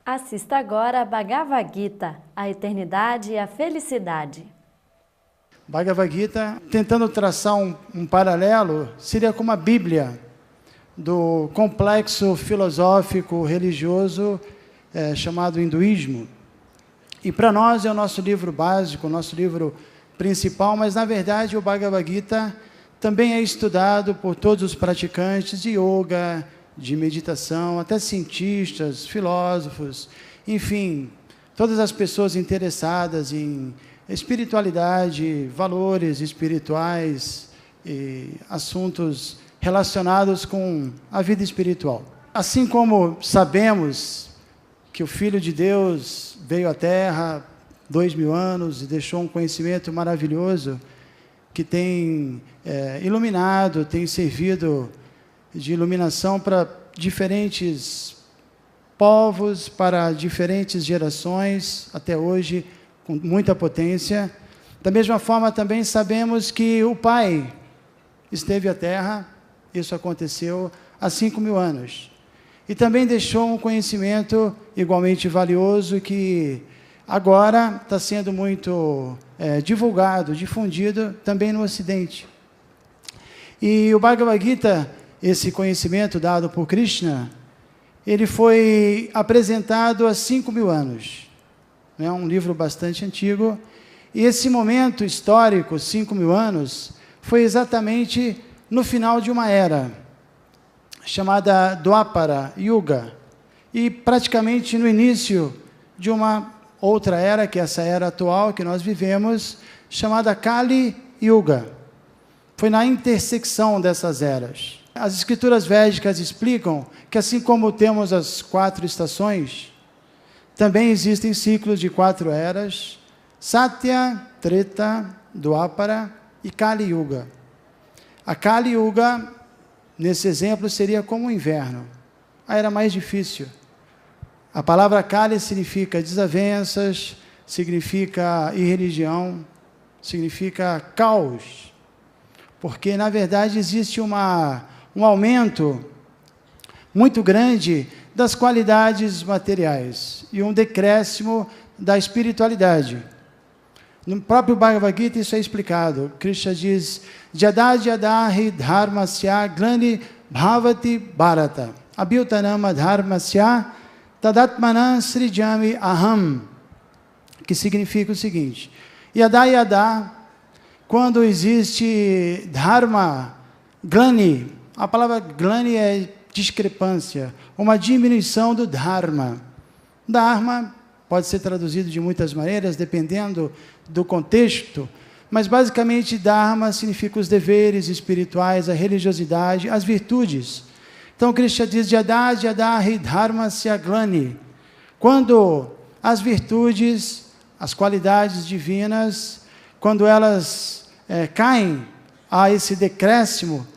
Assista agora a Bhagavad Gita, a eternidade e a felicidade. Bhagavad Gita, tentando traçar um paralelo, seria como a Bíblia do complexo filosófico religioso chamado hinduísmo. E para nós é o nosso livro básico, o nosso livro principal, mas na verdade o Bhagavad Gita também é estudado por todos os praticantes de yoga, de meditação, até cientistas, filósofos, enfim, todas as pessoas interessadas em espiritualidade, valores espirituais e assuntos relacionados com a vida espiritual. Assim como sabemos que o Filho de Deus veio à Terra 2000 anos e deixou um conhecimento maravilhoso que tem iluminado, tem servido de iluminação para diferentes povos, para diferentes gerações, até hoje, com muita potência. Da mesma forma, também sabemos que o Pai esteve à Terra, isso aconteceu há 5.000 anos. E também deixou um conhecimento igualmente valioso que agora está sendo muito divulgado, difundido também no Ocidente. E o Bhagavad Gita, esse conhecimento dado por Krishna, ele foi apresentado há 5.000 anos. É um livro bastante antigo. E esse momento histórico, 5.000 anos, foi exatamente no final de uma era, chamada Dwapara Yuga, e praticamente no início de uma outra era, que é essa era atual que nós vivemos, chamada Kali Yuga. Foi na intersecção dessas eras. As escrituras védicas explicam que assim como temos as 4 estações, também existem ciclos de 4 eras, Satya, Treta, Dwapara e Kali Yuga. A Kali Yuga, nesse exemplo, seria como o inverno, a era mais difícil. A palavra Kali significa desavenças, significa irreligião, significa caos, porque, na verdade, existe um aumento muito grande das qualidades materiais e um decréscimo da espiritualidade. No próprio Bhagavad Gita isso é explicado. Krishna diz, Jada jadahi dharmasya glani bhavati bharata abhyutanama dharmasya tadatmanan srijami aham, que significa o seguinte, yada yada, quando existe dharma, glani, a palavra glani é discrepância, uma diminuição do dharma. Dharma pode ser traduzido de muitas maneiras, dependendo do contexto, mas basicamente dharma significa os deveres espirituais, a religiosidade, as virtudes. Então Krishna diz, Jada jadahi dharmasya glani, quando as virtudes, as qualidades divinas, quando elas caem a esse decréscimo,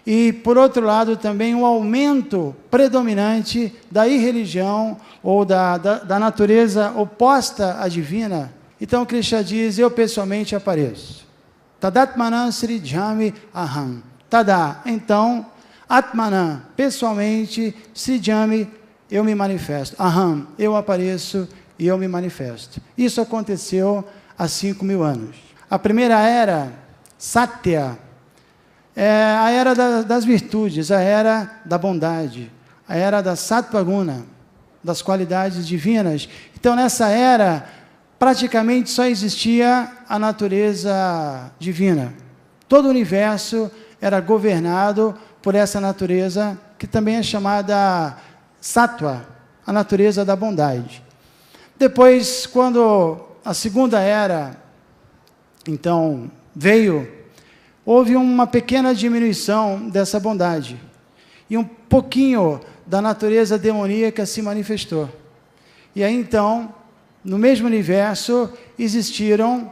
e, por outro lado, também um aumento predominante da irreligião ou da natureza oposta à divina. Então, Krishna diz, eu pessoalmente apareço. Tadatmanan srijami aham. Tada, então, atmanan, pessoalmente, srijami, eu me manifesto. Aham, eu apareço e eu me manifesto. Isso aconteceu há 5.000 anos. A primeira era, Satya, é a era das virtudes, a era da bondade, a era da Sattva-guna, das qualidades divinas. Então, nessa era, praticamente só existia a natureza divina. Todo o universo era governado por essa natureza, que também é chamada Sattva, a natureza da bondade. Depois, quando a segunda era, então, veio, houve uma pequena diminuição dessa bondade. E um pouquinho da natureza demoníaca se manifestou. E aí, então, no mesmo universo, existiram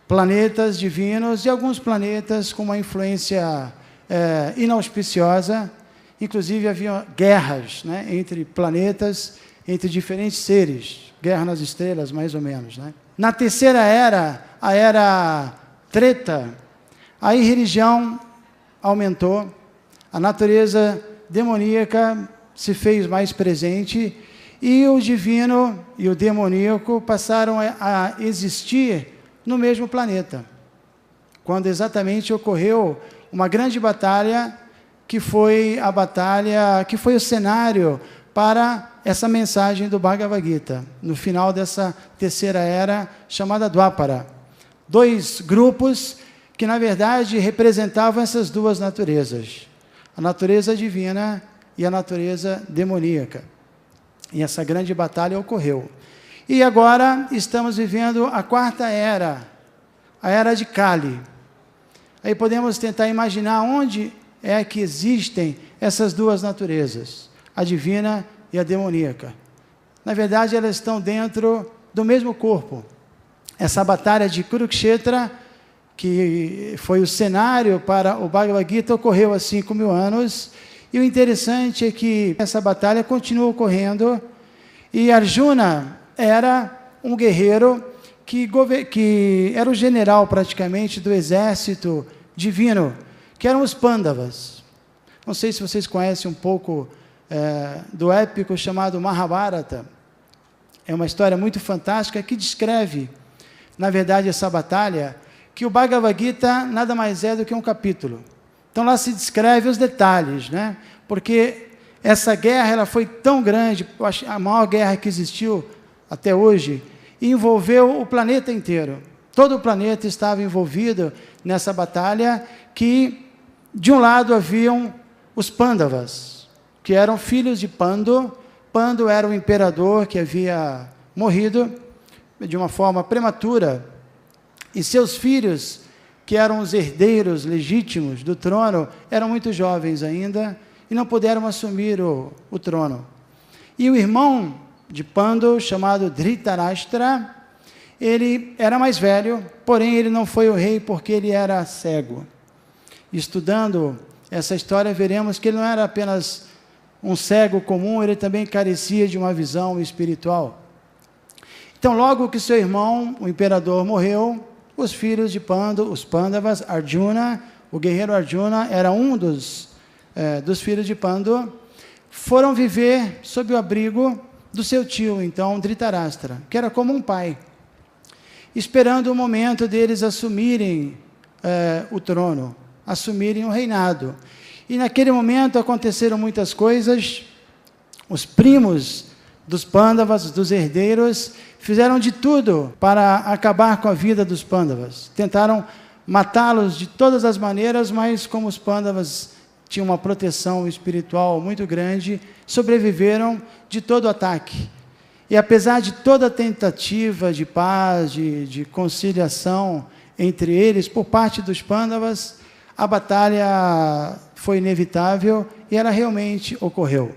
planetas divinos e alguns planetas com uma influência inauspiciosa. Inclusive, havia guerras, né, entre planetas, entre diferentes seres. Guerra nas estrelas, mais ou menos. Né? Na terceira era, a era Treta, a irreligião aumentou, a natureza demoníaca se fez mais presente e o divino e o demoníaco passaram a existir no mesmo planeta, quando exatamente ocorreu uma grande batalha, que foi a batalha, que foi o cenário para essa mensagem do Bhagavad Gita, no final dessa terceira era, chamada Dwapara. Dois grupos que, na verdade, representavam essas duas naturezas, a natureza divina e a natureza demoníaca. E essa grande batalha ocorreu. E agora estamos vivendo a quarta era, a era de Kali. Aí podemos tentar imaginar onde é que existem essas duas naturezas, a divina e a demoníaca. Na verdade, elas estão dentro do mesmo corpo. Essa batalha de Kurukshetra, que foi o cenário para o Bhagavad Gita, ocorreu há 5.000 anos, e o interessante é que essa batalha continua ocorrendo, e Arjuna era um guerreiro que era o general praticamente do exército divino, que eram os Pandavas. Não sei se vocês conhecem um pouco do épico chamado Mahabharata. É uma história muito fantástica que descreve, na verdade, essa batalha, que o Bhagavad Gita nada mais é do que um capítulo. Então lá se descreve os detalhes, né? Porque essa guerra ela foi tão grande, a maior guerra que existiu até hoje, e envolveu o planeta inteiro. Todo o planeta estava envolvido nessa batalha, que de um lado haviam os Pandavas, que eram filhos de Pandu. Pandu era o imperador que havia morrido de uma forma prematura, e seus filhos, que eram os herdeiros legítimos do trono, eram muito jovens ainda, e não puderam assumir o trono. E o irmão de Pandu, chamado Dhritarashtra, ele era mais velho, porém ele não foi o rei porque ele era cego. Estudando essa história, veremos que ele não era apenas um cego comum, ele também carecia de uma visão espiritual. Então, logo que seu irmão, o imperador, morreu, os filhos de Pandu, os Pandavas, Arjuna, o guerreiro Arjuna, era um dos filhos de Pandu, foram viver sob o abrigo do seu tio, então, Dhritarashtra, que era como um pai, esperando o momento deles assumirem o trono, assumirem o reinado. E naquele momento aconteceram muitas coisas. Os primos dos Pandavas, dos herdeiros, fizeram de tudo para acabar com a vida dos Pandavas. Tentaram matá-los de todas as maneiras, mas como os Pandavas tinham uma proteção espiritual muito grande, sobreviveram de todo o ataque. E apesar de toda a tentativa de paz, de conciliação entre eles, por parte dos Pandavas, a batalha foi inevitável e ela realmente ocorreu.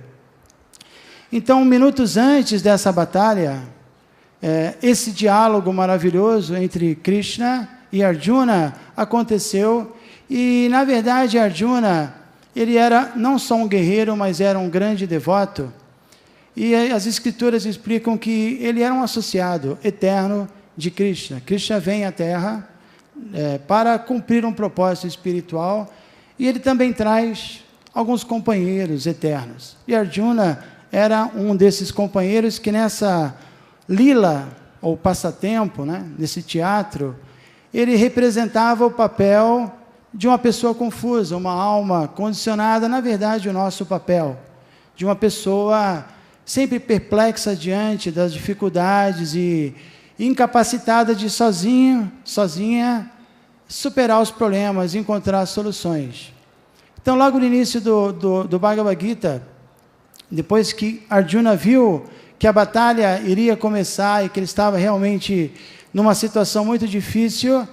Então, minutos antes dessa batalha, esse diálogo maravilhoso entre Krishna e Arjuna aconteceu, e, na verdade, Arjuna, ele era não só um guerreiro, mas era um grande devoto, e as escrituras explicam que ele era um associado eterno de Krishna. Krishna vem à Terra para cumprir um propósito espiritual, e ele também traz alguns companheiros eternos. E Arjuna era um desses companheiros que nessa lila, ou passatempo, né, nesse teatro, ele representava o papel de uma pessoa confusa, uma alma condicionada, na verdade, o nosso papel, de uma pessoa sempre perplexa diante das dificuldades e incapacitada de sozinha superar os problemas, encontrar soluções. Então, logo no início do Bhagavad Gita, depois que Arjuna viu que a batalha iria começar e que ele estava realmente numa situação muito difícil,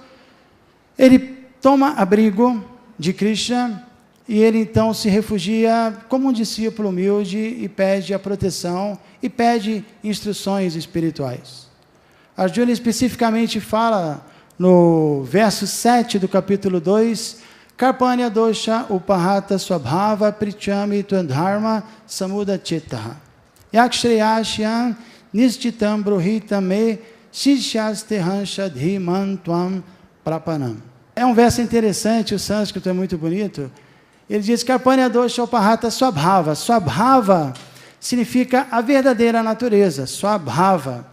ele toma abrigo de Krishna e ele então se refugia como um discípulo humilde e pede a proteção e pede instruções espirituais. Arjuna especificamente fala no verso 7 do capítulo 2, Karpanya dosha upahata swabhava prichami tvandharma samudachitaha yakshreyashyam nishchitam bruhita me shishyastehansha dhiman tvam prapanam. É um verso interessante, o sânscrito é muito bonito. Ele diz, Karpanya dosha upahata swabhava. Swabhava significa a verdadeira natureza, Swabhava,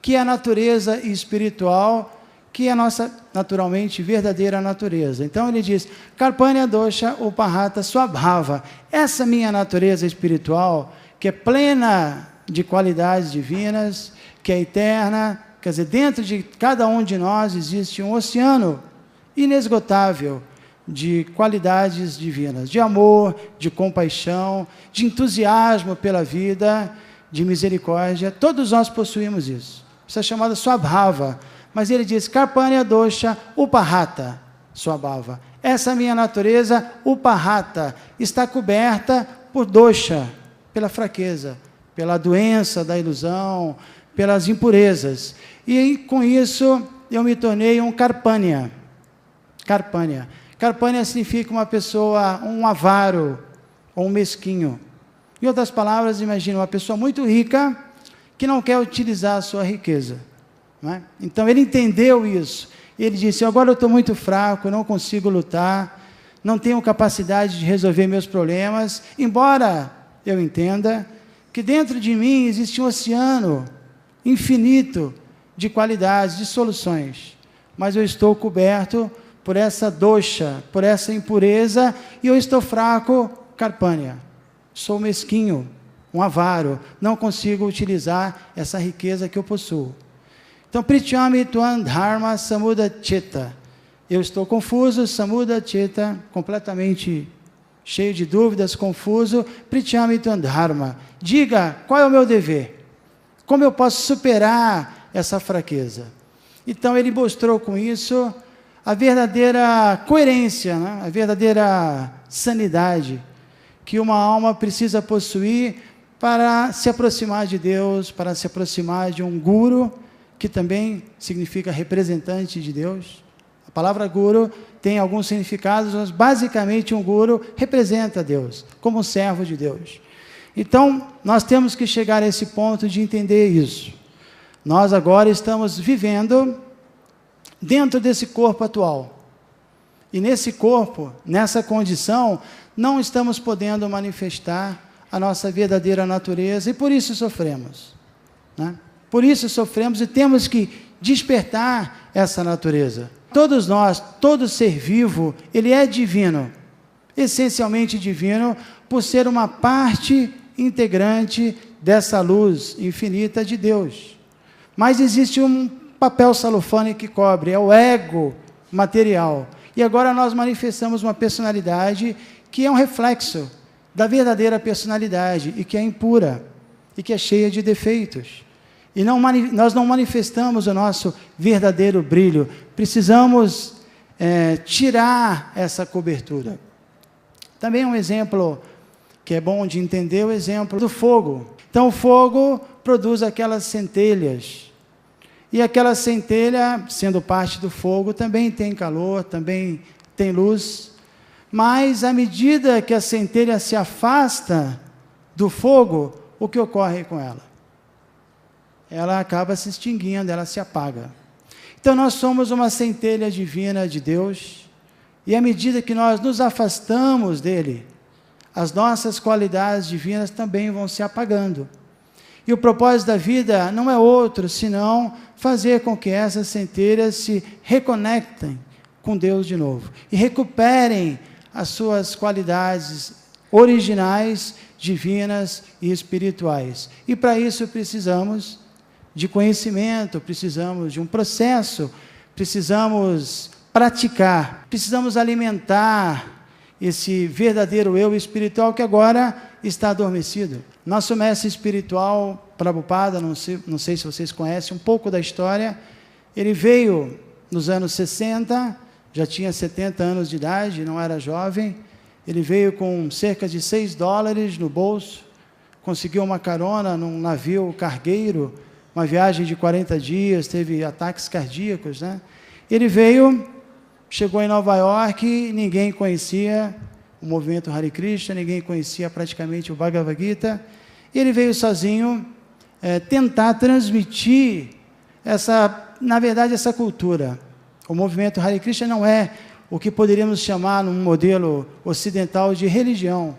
que é a natureza espiritual, que é a nossa, naturalmente, verdadeira natureza. Então ele diz, Karpanya Dosha Upahata Swabhava, essa minha natureza espiritual, que é plena de qualidades divinas, que é eterna, quer dizer, dentro de cada um de nós existe um oceano inesgotável de qualidades divinas, de amor, de compaixão, de entusiasmo pela vida, de misericórdia. Todos nós possuímos isso. Isso é chamado Swabhava. Mas ele diz, Karpanya Dosha Upahata Swabhava. Essa minha natureza, Upahata, está coberta por dosha, pela fraqueza, pela doença da ilusão, pelas impurezas. E com isso eu me tornei um Karpanya. Karpanya. Karpanya significa uma pessoa, um avaro, ou um mesquinho. Em outras palavras, imagina uma pessoa muito rica que não quer utilizar a sua riqueza. Não é? Então ele entendeu isso. Ele disse, agora eu estou muito fraco, não consigo lutar, não tenho capacidade de resolver meus problemas, embora eu entenda que dentro de mim existe um oceano infinito de qualidades, de soluções. Mas eu estou coberto por essa dosha, por essa impureza, e eu estou fraco, Karpanya. Sou mesquinho, um avaro, não consigo utilizar essa riqueza que eu possuo. Então, Prityami Tvam Dharma Samuda Chitta. Eu estou confuso, Samuda Chitta, completamente cheio de dúvidas, confuso. Prityami Tvam Dharma. Diga, qual é o meu dever? Como eu posso superar essa fraqueza? Então, ele mostrou com isso a verdadeira coerência, né? A verdadeira sanidade que uma alma precisa possuir para se aproximar de Deus, para se aproximar de um guru, que também significa representante de Deus. A palavra guru tem alguns significados, mas basicamente um guru representa Deus, como um servo de Deus. Então, nós temos que chegar a esse ponto de entender isso. Nós agora estamos vivendo dentro desse corpo atual. E nesse corpo, nessa condição, não estamos podendo manifestar a nossa verdadeira natureza, e por isso sofremos, né? Por isso sofremos e temos que despertar essa natureza. Todos nós, todo ser vivo, ele é divino, essencialmente divino, por ser uma parte integrante dessa luz infinita de Deus. Mas existe um papel salofane que cobre, é o ego material. E agora nós manifestamos uma personalidade que é um reflexo da verdadeira personalidade, e que é impura, e que é cheia de defeitos. E nós não manifestamos o nosso verdadeiro brilho. Precisamos tirar essa cobertura. Também um exemplo que é bom de entender, o exemplo do fogo. Então o fogo produz aquelas centelhas. E aquela centelha, sendo parte do fogo, também tem calor, também tem luz. Mas à medida que a centelha se afasta do fogo, o que ocorre com ela? Ela acaba se extinguindo, ela se apaga. Então nós somos uma centelha divina de Deus, e à medida que nós nos afastamos dele, as nossas qualidades divinas também vão se apagando. E o propósito da vida não é outro, senão fazer com que essas centelhas se reconectem com Deus de novo, e recuperem as suas qualidades originais, divinas e espirituais. E para isso precisamos de conhecimento, precisamos de um processo, precisamos praticar, precisamos alimentar esse verdadeiro eu espiritual que agora está adormecido. Nosso mestre espiritual, Prabhupada, não sei se vocês conhecem um pouco da história, ele veio nos anos 60, já tinha 70 anos de idade, não era jovem, ele veio com cerca de $6 no bolso, conseguiu uma carona num navio cargueiro, uma viagem de 40 dias, teve ataques cardíacos, né? Ele veio, chegou em Nova York, ninguém conhecia o movimento Hare Krishna, ninguém conhecia praticamente o Bhagavad Gita, e ele veio sozinho tentar transmitir na verdade, essa cultura. O movimento Hare Krishna não é o que poderíamos chamar, num modelo ocidental, de religião.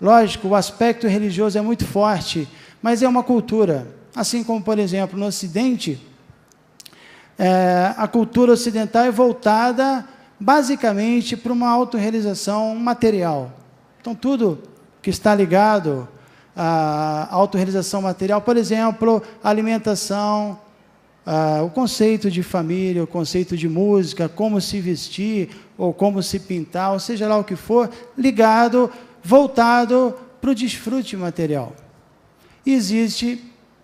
Lógico, o aspecto religioso é muito forte, mas é uma cultura. Assim como, por exemplo, no Ocidente, a cultura ocidental é voltada basicamente para uma autorrealização material. Então, tudo que está ligado à autorrealização material, por exemplo, a alimentação, o conceito de família, o conceito de música, como se vestir, ou como se pintar, ou seja lá o que for, ligado, voltado para o desfrute material. E existe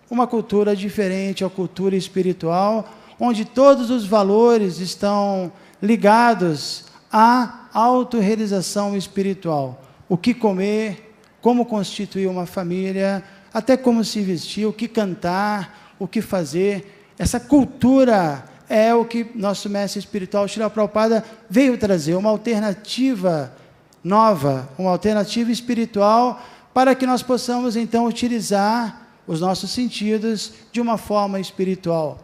uma cultura diferente, a cultura espiritual, onde todos os valores estão ligados à autorrealização espiritual. O que comer, como constituir uma família, até como se vestir, o que cantar, o que fazer. Essa cultura é o que nosso mestre espiritual, Srila Prabhupada, veio trazer, uma alternativa nova, uma alternativa espiritual, para que nós possamos, então, utilizar os nossos sentidos de uma forma espiritual.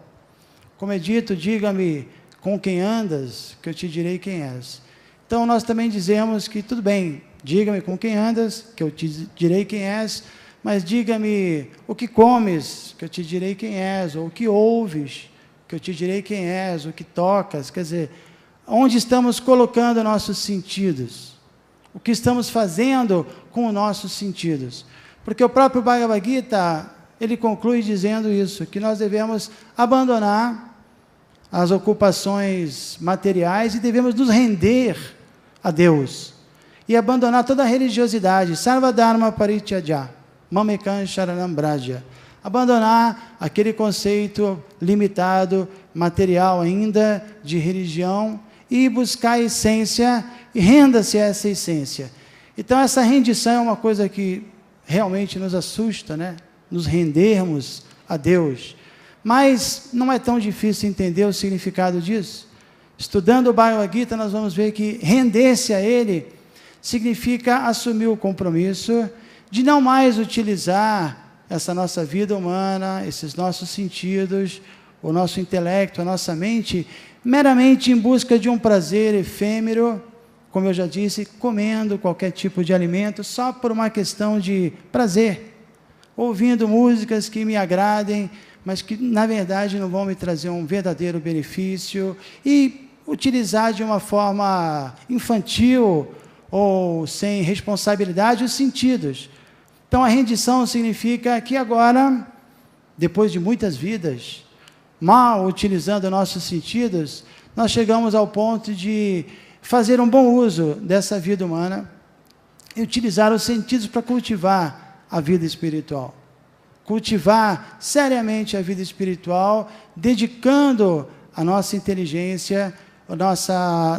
Como é dito, diga-me com quem andas, que eu te direi quem és. Então, nós também dizemos que, tudo bem, diga-me com quem andas, que eu te direi quem és, mas diga-me o que comes, que eu te direi quem és, ou o que ouves, que eu te direi quem és, o que tocas, quer dizer, onde estamos colocando nossos sentidos, o que estamos fazendo com os nossos sentidos. Porque o próprio Bhagavad Gita, ele conclui dizendo isso, que nós devemos abandonar as ocupações materiais e devemos nos render a Deus. E abandonar toda a religiosidade, Sarvadharma Parityaja, Mamekam Sharanam Braja. Abandonar aquele conceito limitado, material ainda, de religião, e buscar a essência, e renda-se a essa essência. Então, essa rendição é uma coisa que realmente nos assusta, né? Nos rendermos a Deus. Mas não é tão difícil entender o significado disso. Estudando o Bhagavad Gita, nós vamos ver que render-se a Ele significa assumir o compromisso de não mais utilizar essa nossa vida humana, esses nossos sentidos, o nosso intelecto, a nossa mente, meramente em busca de um prazer efêmero, como eu já disse, comendo qualquer tipo de alimento, só por uma questão de prazer, ouvindo músicas que me agradem, mas que, na verdade, não vão me trazer um verdadeiro benefício, e utilizar de uma forma infantil ou sem responsabilidade os sentidos. Então, a rendição significa que agora, depois de muitas vidas, mal utilizando nossos sentidos, nós chegamos ao ponto de fazer um bom uso dessa vida humana e utilizar os sentidos para cultivar a vida espiritual. Cultivar seriamente a vida espiritual, dedicando a nossa inteligência,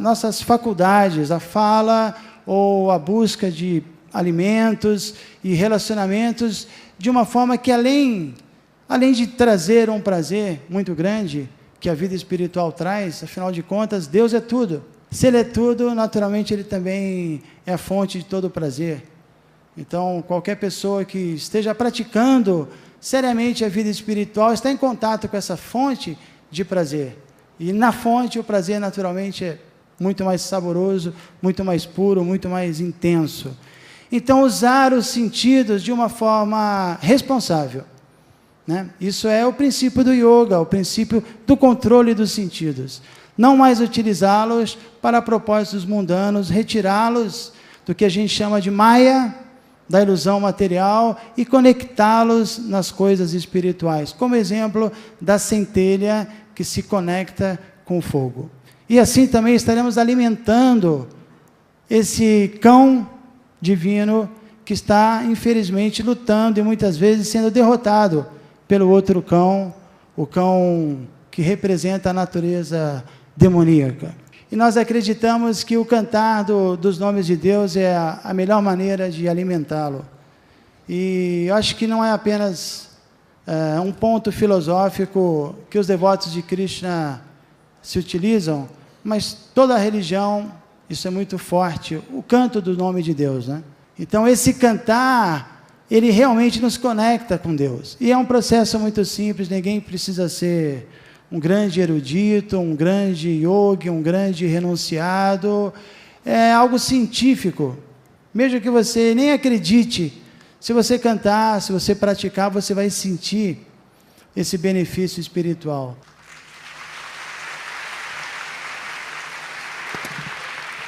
nossas faculdades, a fala ou a busca de alimentos e relacionamentos, de uma forma que além de trazer um prazer muito grande, que a vida espiritual traz, afinal de contas, Deus é tudo. Se Ele é tudo, naturalmente Ele também é a fonte de todo o prazer. Então, qualquer pessoa que esteja praticando seriamente a vida espiritual, está em contato com essa fonte de prazer. E na fonte, o prazer, naturalmente, é muito mais saboroso, muito mais puro, muito mais intenso. Então, usar os sentidos de uma forma responsável, né? Isso é o princípio do yoga, o princípio do controle dos sentidos. Não mais utilizá-los para propósitos mundanos, retirá-los do que a gente chama de maya, da ilusão material, e conectá-los nas coisas espirituais, como exemplo da centelha que se conecta com o fogo. E assim também estaremos alimentando esse cão divino que está, infelizmente, lutando e muitas vezes sendo derrotado pelo outro cão, o cão que representa a natureza demoníaca. E nós acreditamos que o cantar dos nomes de Deus é a melhor maneira de alimentá-lo. E eu acho que não é apenas um ponto filosófico que os devotos de Krishna se utilizam, mas toda a religião, isso é muito forte, o canto do nome de Deus, né? Então, esse cantar, ele realmente nos conecta com Deus. E é um processo muito simples, ninguém precisa ser um grande erudito, um grande yogi, um grande renunciado. É algo científico, Mesmo que você nem acredite, se você cantar, se você praticar, você vai sentir esse benefício espiritual.